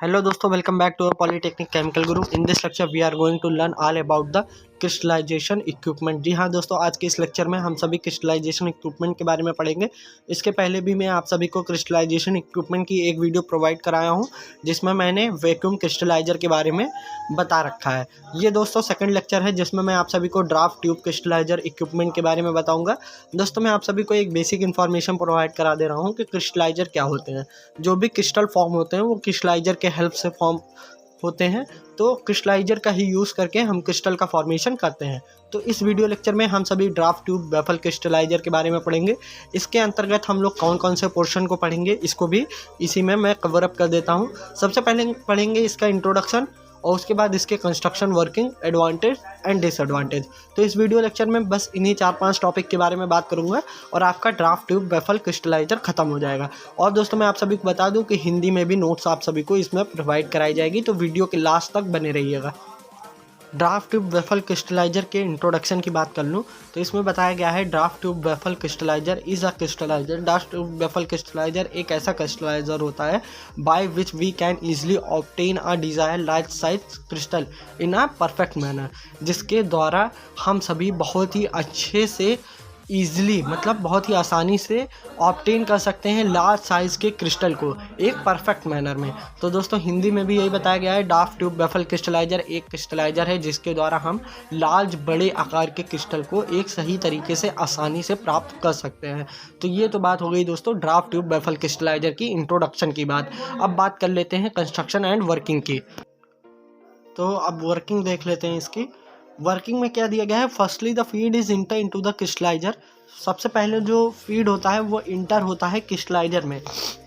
Hello दोस्तों, welcome back to Polytechnic Chemical Guru. In this lecture we are going to learn all about the crystallization equipment. जी हाँ दोस्तों, आज के इस लेक्चर में हम सभी क्रिस्टलाइजेशन इक्विपमेंट के बारे में पढ़ेंगे। इसके पहले भी मैं आप सभी को क्रिस्टलाइजेशन इक्विपमेंट की एक वीडियो प्रोवाइड कराया हूँ, जिसमें मैंने वैक्यूम क्रिस्टलाइजर के बारे में बता रखा है। ये दोस्तों सेकंड लेक्चर है, जिसमें मैं आप सभी को ड्राफ्ट ट्यूब क्रिस्टलाइजर इक्विपमेंट के बारे में बताऊँगा। दोस्तों, मैं आप सभी को एक बेसिक इन्फॉर्मेशन प्रोवाइड करा दे रहा हूँ कि क्रिस्टलाइजर क्या होते हैं। जो भी क्रिस्टल फॉर्म होते हैं वो क्रिस्टलाइजर के हेल्प से फॉर्म होते हैं। तो क्रिस्टलाइजर का ही यूज़ करके हम क्रिस्टल का फॉर्मेशन करते हैं। तो इस वीडियो लेक्चर में हम सभी ड्राफ्ट ट्यूब बैफल क्रिस्टलाइजर के बारे में पढ़ेंगे। इसके अंतर्गत हम लोग कौन कौन से पोर्शन को पढ़ेंगे, इसको भी इसी में मैं कवर अप कर देता हूँ। सबसे पहले पढ़ेंगे इसका इंट्रोडक्शन, और उसके बाद इसके construction, working, advantage and disadvantage. तो इस वीडियो लेक्चर में बस इन्हीं 4-5 टॉपिक के बारे में बात करूंगा और आपका ड्राफ्ट ट्यूब बैफल क्रिस्टलाइजर खत्म हो जाएगा। और दोस्तों, मैं आप सभी को बता दूं कि हिंदी में भी नोट्स आप सभी को इसमें प्रोवाइड कराई जाएगी, तो वीडियो के लास्ट तक बने रहिएगा। ड्राफ्ट ट्यूब बैफल क्रिस्टलाइजर के इंट्रोडक्शन की बात कर लूँ तो इसमें बताया गया है, draft tube baffle crystallizer is a crystallizer. Draft tube baffle crystallizer एक ऐसा क्रिस्टलाइजर होता है by which we can easily obtain a desire large size crystal in a perfect manner, जिसके द्वारा हम सभी बहुत ही अच्छे से ईजिली, मतलब बहुत ही आसानी से ऑब्टेन कर सकते हैं लार्ज साइज़ के क्रिस्टल को एक परफेक्ट मैनर में। तो दोस्तों, हिंदी में भी यही बताया गया है, ड्राफ्ट ट्यूब बैफल क्रिस्टलाइजर एक क्रिस्टलाइजर है जिसके द्वारा हम लार्ज, बड़े आकार के क्रिस्टल को एक सही तरीके से आसानी से प्राप्त कर सकते हैं। तो ये तो बात हो गई दोस्तों ड्राफ्ट ट्यूब बैफल क्रिस्टलाइजर की इंट्रोडक्शन की बात। अब बात कर लेते हैं कंस्ट्रक्शन एंड वर्किंग की। तो अब वर्किंग देख लेते हैं इसकी। वर्किंग में क्या दिया गया है, firstly the feed is enter into the crystallizer. सबसे पहले जो फीड होता है वो इंटर होता है क्रिस्टलाइजर में।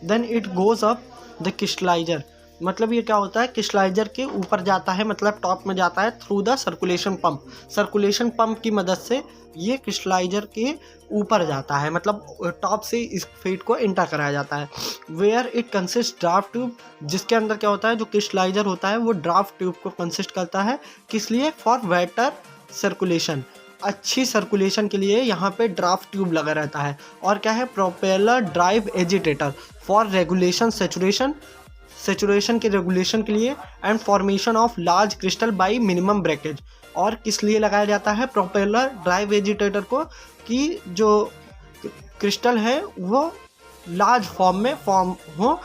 Then it goes up the crystallizer, मतलब ये क्या होता है, क्रिस्टलाइजर के ऊपर जाता है, मतलब टॉप में जाता है through the circulation pump. Circulation pump की मदद से ये क्रिस्टलाइजर के ऊपर जाता है, मतलब टॉप से इस फीड को इंटर कराया जाता है। Where it consist draft tube, जिसके अंदर क्या होता है, जो क्रिस्टलाइजर होता है वो ड्राफ्ट ट्यूब को कंसिस्ट करता है। किस लिए? फॉर बेटर सर्कुलेशन, अच्छी सर्कुलेशन के लिए यहाँ पे ड्राफ्ट ट्यूब लगा रहता है। और क्या है, propeller drive agitator for regulation saturation के रेगुलेशन के लिए, and formation of large crystal bye minimum breakage. और किस लिए लगाया जाता है प्रोपेलर ड्राइव एजिटेटर को, कि जो क्रिस्टल है वो लार्ज फॉर्म में फॉर्म हो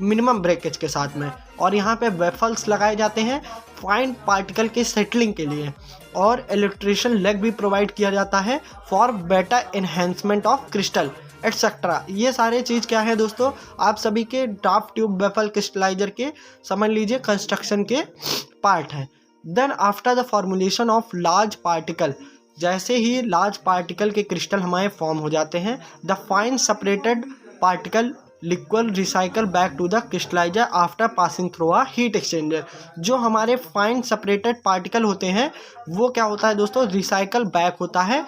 मिनिमम ब्रेकेज के साथ में। और यहाँ पे वेफल्स लगाए जाते हैं फाइन पार्टिकल के सेटलिंग के लिए, और इलेक्ट्रिशियन लेग भी प्रोवाइड किया जाता है for better enhancement of crystal etcetera. ये सारे चीज़ क्या है दोस्तों, आप सभी के ड्राफ्ट ट्यूब बैफल क्रिस्टलाइजर के समझ लीजिए कंस्ट्रक्शन के पार्ट हैं। Then after the formulation of large particle, जैसे ही लार्ज पार्टिकल के क्रिस्टल हमारे फॉर्म हो जाते हैं, the fine separated particle liquid recycle back to the crystallizer after passing through a heat exchanger. जो हमारे फाइन सेपरेटेड पार्टिकल होते हैं वो क्या होता है दोस्तों, रिसाइकल बैक होता है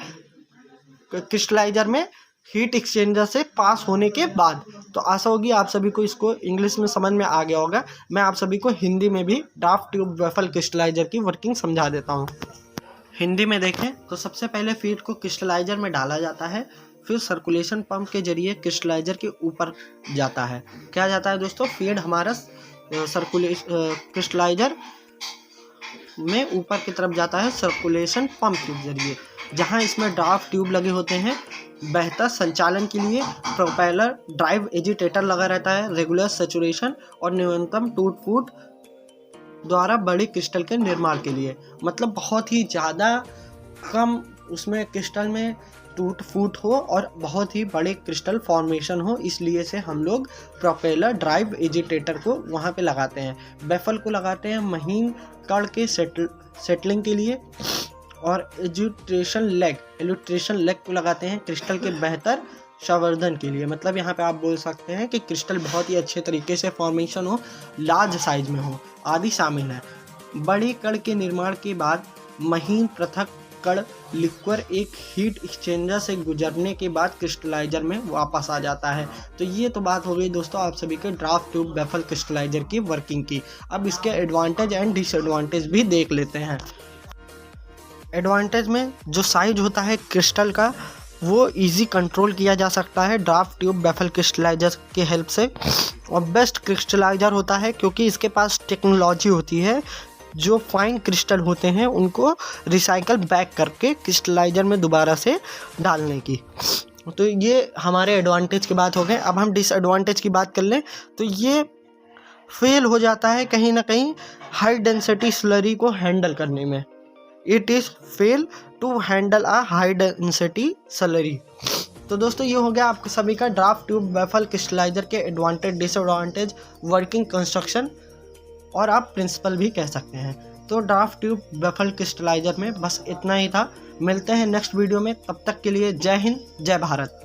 क्रिस्टलाइजर में हीट एक्सचेंजर से पास होने के बाद। तो आशा होगी आप सभी को इसको इंग्लिश में समझ में आ गया होगा। मैं आप सभी को हिंदी में भी ड्राफ्ट ट्यूब बैफल क्रिस्टलाइजर की वर्किंग समझा देता हूँ। हिंदी में देखें तो सबसे पहले फीड को क्रिस्टलाइजर में डाला जाता है, फिर सर्कुलेशन पंप के जरिए क्रिस्टलाइजर के ऊपर जाता है। क्या जाता है दोस्तों, फीड हमारा क्रिस्टलाइजर में ऊपर की तरफ जाता है सर्कुलेशन पंप के जरिए, जहां इसमें ड्राफ्ट ट्यूब लगे होते हैं। बेहतर संचालन के लिए प्रोपेलर ड्राइव एजिटेटर लगा रहता है, रेगुलर सेचुरेशन और न्यूनतम टूट फूट द्वारा बड़े क्रिस्टल के निर्माण के लिए, मतलब बहुत ही ज़्यादा कम उसमें क्रिस्टल में टूट फूट हो और बहुत ही बड़े क्रिस्टल फॉर्मेशन हो, इसलिए से हम लोग प्रोपेलर ड्राइव एजिटेटर को वहाँ पे लगाते हैं। बैफल को लगाते हैं महीन कण के सेटलिंग के लिए, और इल्यूट्रेशन लेग को लगाते हैं क्रिस्टल के बेहतर संवर्धन के लिए। मतलब यहाँ पे आप बोल सकते हैं कि क्रिस्टल बहुत ही अच्छे तरीके से फॉर्मेशन हो, लार्ज साइज में हो, आदि शामिल है। बड़े कण के निर्माण के बाद महीन पृथक कण लिक्विड एक हीट एक्सचेंजर से गुजरने के बाद क्रिस्टलाइजर में वापस आ जाता है। तो ये तो बात हो गई दोस्तों आप सभी के ड्राफ्ट ट्यूब बैफल क्रिस्टलाइजर की वर्किंग की। अब इसके एडवांटेज एंड डिसएडवांटेज भी देख लेते हैं। एडवांटेज में जो साइज होता है क्रिस्टल का वो इजी कंट्रोल किया जा सकता है ड्राफ्ट ट्यूब बैफल क्रिस्टलाइजर की हेल्प से। और बेस्ट क्रिस्टलाइजर होता है क्योंकि इसके पास टेक्नोलॉजी होती है जो फाइन क्रिस्टल होते हैं उनको रिसाइकल बैक करके क्रिस्टलाइजर में दोबारा से डालने की। तो ये हमारे एडवांटेज की बात हो गई। अब हम डिसएडवांटेज की बात कर लें तो ये फेल हो जाता है कहीं ना कहीं हाई डेंसिटी स्लरी को हैंडल करने में। It is fail to handle a high density slurry. तो दोस्तों ये हो गया आप सभी का ड्राफ्ट ट्यूब बैफल क्रिस्टलाइजर के एडवांटेज, डिसएडवांटेज, वर्किंग, कंस्ट्रक्शन और आप प्रिंसिपल भी कह सकते हैं। तो ड्राफ्ट ट्यूब बैफल क्रिस्टलाइजर में बस इतना ही था। मिलते हैं नेक्स्ट वीडियो में, तब तक के लिए जय हिंद, जय भारत।